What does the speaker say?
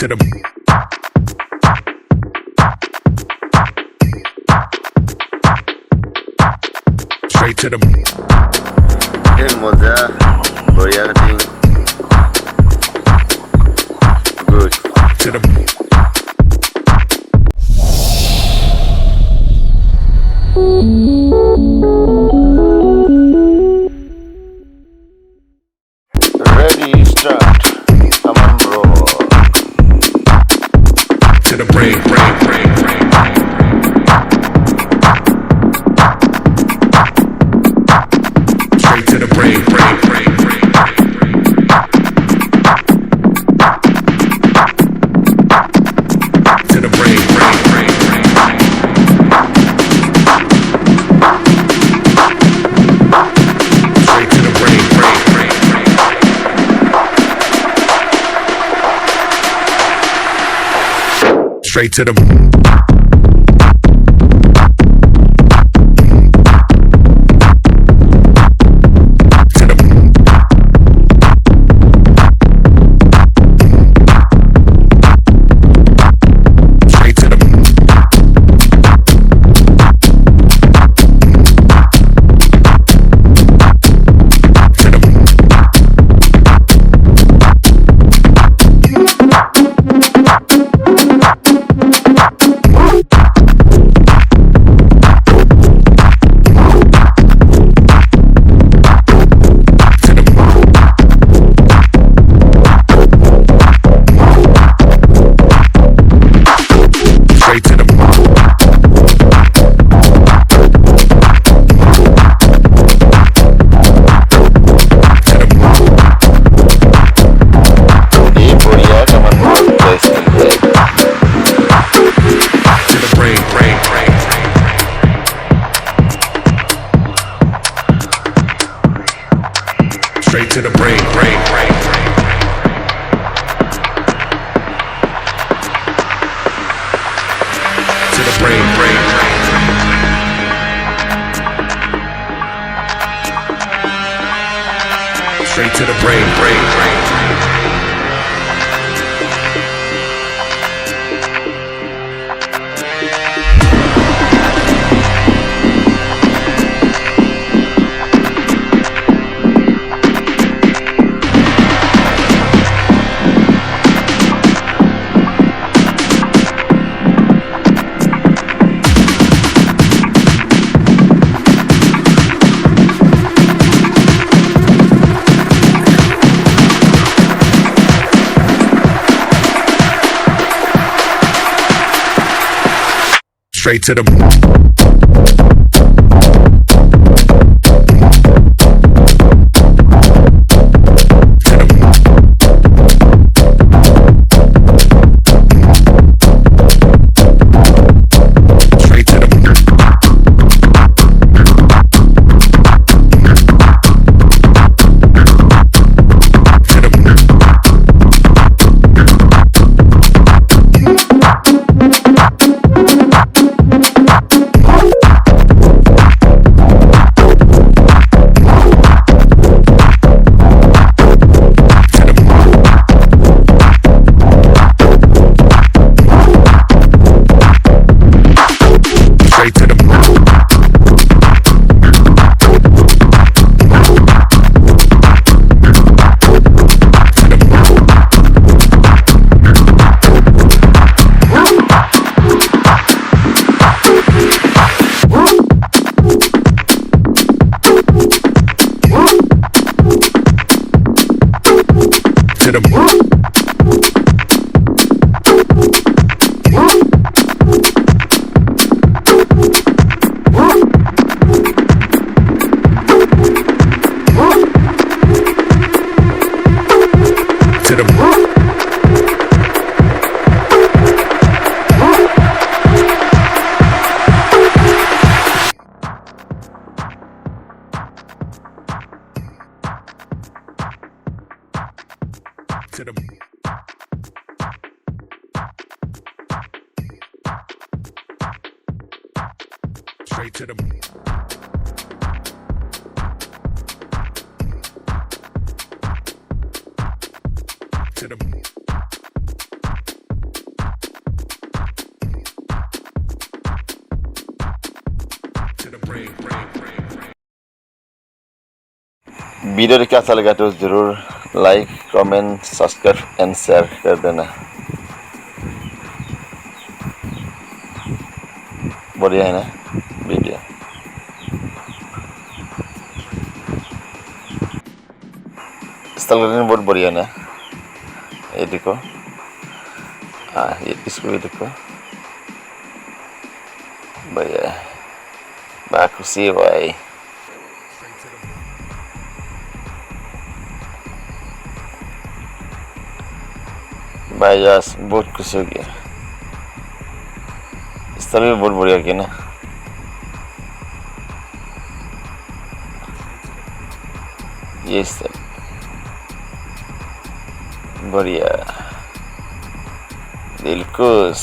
to the straight to the El moza, boyarding. Good. to the Ready, start. Come on, bro. to the brain. Straight to the brain. To the brain. Straight to the brain. Straight to the straight to the brain. To the brain. Straight to the brain. Straight to the straight to the to the video कैसा लगा तो ज़रूर like comment subscribe and share कर देना। बढ़िया है ना video. Style बहुत बढ़िया है ना। ये देखो, ये इसको भी देखो, बढ़िया है। बाकुस है भाई। भाई यार बहुत खुश हो गया। स्टाइल भी बहुत बढ़िया किया ना। ये स्टाइल बढ़िया, दिलकुश।